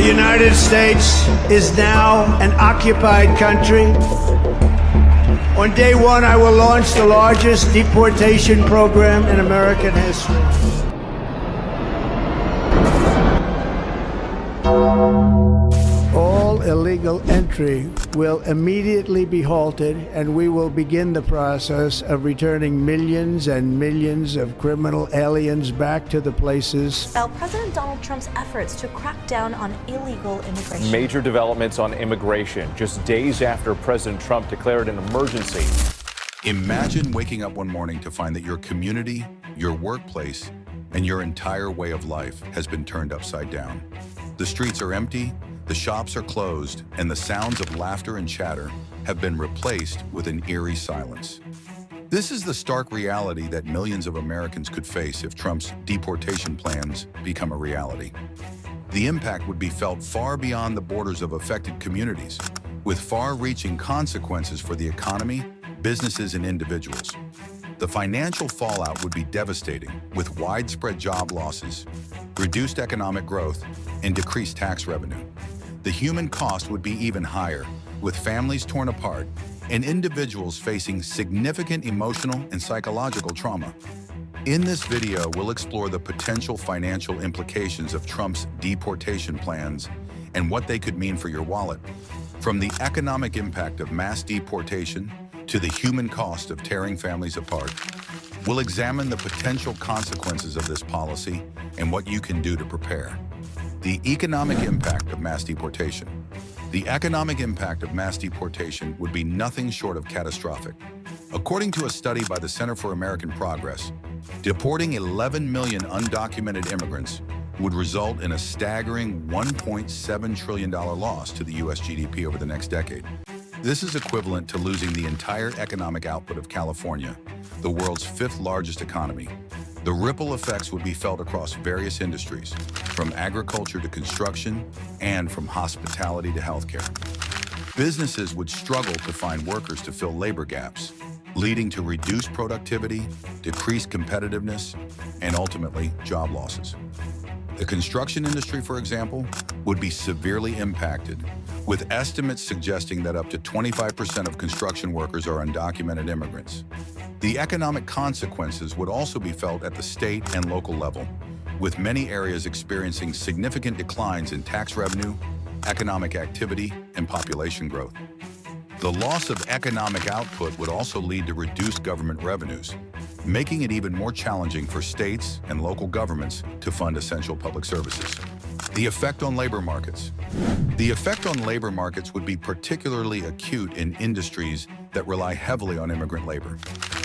The United States is now an occupied country. On day one, I will launch the largest deportation program in American history. All illegal entry will immediately be halted, and we will begin the process of returning millions and millions of criminal aliens back to the places. About President Donald Trump's efforts to crack down on illegal immigration. Major developments on immigration just days after President Trump declared an emergency. Imagine waking up one morning to find that your community, your workplace, and your entire way of life has been turned upside down. The streets are empty, the shops are closed, and the sounds of laughter and chatter have been replaced with an eerie silence. This is the stark reality that millions of Americans could face if Trump's deportation plans become a reality. The impact would be felt far beyond the borders of affected communities, with far-reaching consequences for the economy, businesses, and individuals. The financial fallout would be devastating, with widespread job losses, reduced economic growth, and decreased tax revenue. The human cost would be even higher, with families torn apart and individuals facing significant emotional and psychological trauma. In this video, we'll explore the potential financial implications of Trump's deportation plans and what they could mean for your wallet. From the economic impact of mass deportation to the human cost of tearing families apart, we'll examine the potential consequences of this policy and what you can do to prepare. The economic impact of mass deportation. The economic impact of mass deportation would be nothing short of catastrophic. According to a study by the Center for American Progress, deporting 11 million undocumented immigrants would result in a staggering $1.7 trillion loss to the U.S. GDP over the next decade. This is equivalent to losing the entire economic output of California, the world's fifth largest economy. The ripple effects would be felt across various industries, from agriculture to construction and from hospitality to healthcare. Businesses would struggle to find workers to fill labor gaps, leading to reduced productivity, decreased competitiveness, and ultimately job losses. The construction industry, for example, would be severely impacted, with estimates suggesting that up to 25% of construction workers are undocumented immigrants. The economic consequences would also be felt at the state and local level, with many areas experiencing significant declines in tax revenue, economic activity, and population growth. The loss of economic output would also lead to reduced government revenues, making it even more challenging for states and local governments to fund essential public services. The effect on labor markets. The effect on labor markets would be particularly acute in industries that rely heavily on immigrant labor.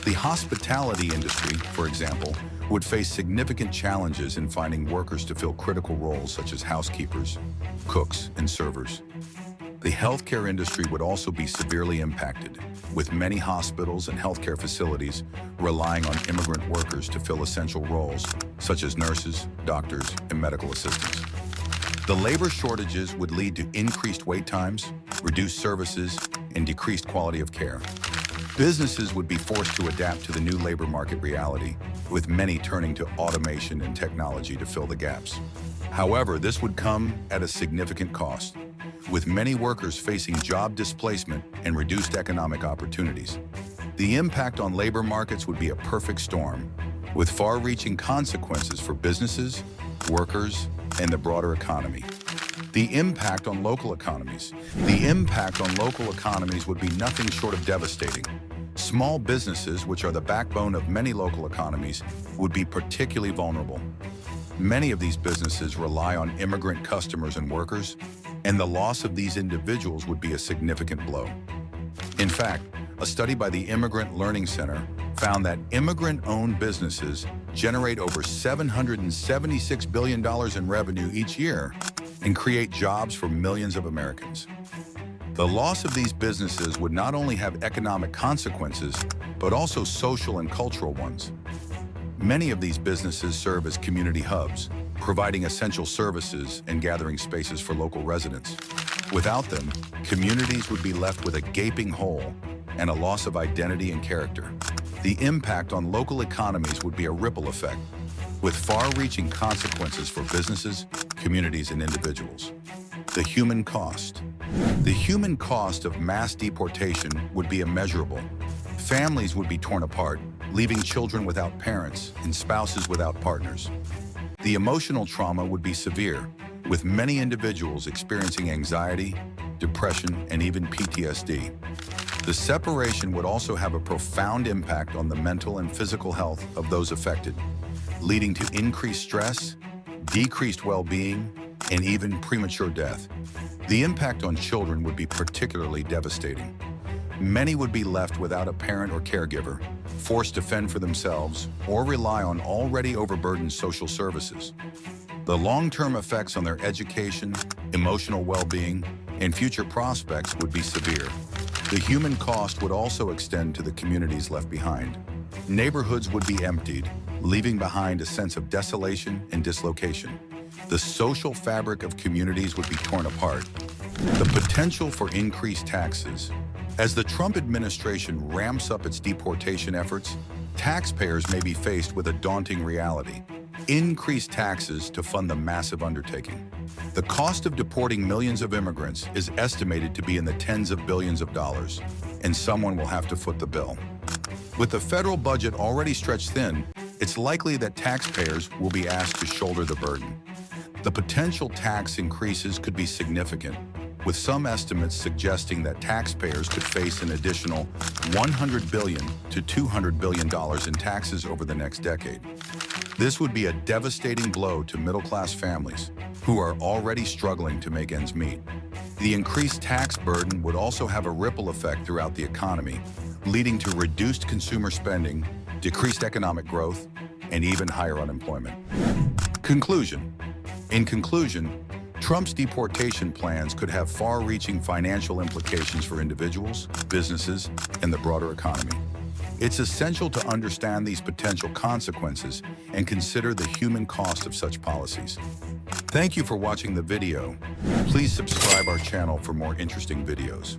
The hospitality industry, for example, would face significant challenges in finding workers to fill critical roles such as housekeepers, cooks, and servers. The healthcare industry would also be severely impacted, with many hospitals and healthcare facilities relying on immigrant workers to fill essential roles, such as nurses, doctors, and medical assistants. The labor shortages would lead to increased wait times, reduced services, and decreased quality of care. Businesses would be forced to adapt to the new labor market reality, with many turning to automation and technology to fill the gaps. However, this would come at a significant cost, with many workers facing job displacement and reduced economic opportunities. The impact on labor markets would be a perfect storm, with far-reaching consequences for businesses, workers, and the broader economy. The impact on local economies. The impact on local economies would be nothing short of devastating. Small businesses, which are the backbone of many local economies, would be particularly vulnerable. Many of these businesses rely on immigrant customers and workers, and the loss of these individuals would be a significant blow. In fact, a study by the Immigrant Learning Center found that immigrant-owned businesses generate over $776 billion in revenue each year and create jobs for millions of Americans. The loss of these businesses would not only have economic consequences, but also social and cultural ones. Many of these businesses serve as community hubs, providing essential services and gathering spaces for local residents. Without them, communities would be left with a gaping hole and a loss of identity and character. The impact on local economies would be a ripple effect, with far-reaching consequences for businesses, communities, and individuals. The human cost. The human cost of mass deportation would be immeasurable. Families would be torn apart, leaving children without parents and spouses without partners. The emotional trauma would be severe, with many individuals experiencing anxiety, depression, and even PTSD. The separation would also have a profound impact on the mental and physical health of those affected, leading to increased stress, decreased well-being, and even premature death. The impact on children would be particularly devastating. Many would be left without a parent or caregiver, forced to fend for themselves, or rely on already overburdened social services. The long-term effects on their education, emotional well-being, and future prospects would be severe. The human cost would also extend to the communities left behind. Neighborhoods would be emptied, leaving behind a sense of desolation and dislocation. The social fabric of communities would be torn apart. The potential for increased taxes. As the Trump administration ramps up its deportation efforts, taxpayers may be faced with a daunting reality: increased taxes to fund the massive undertaking. The cost of deporting millions of immigrants is estimated to be in the tens of billions of dollars, and someone will have to foot the bill. With the federal budget already stretched thin, it's likely that taxpayers will be asked to shoulder the burden. The potential tax increases could be significant, with some estimates suggesting that taxpayers could face an additional $100 billion to $200 billion in taxes over the next decade. This would be a devastating blow to middle-class families who are already struggling to make ends meet. The increased tax burden would also have a ripple effect throughout the economy, leading to reduced consumer spending, decreased economic growth, and even higher unemployment. Conclusion. In conclusion, Trump's deportation plans could have far-reaching financial implications for individuals, businesses, and the broader economy. It's essential to understand these potential consequences and consider the human cost of such policies. Thank you for watching the video. Please subscribe our channel for more interesting videos.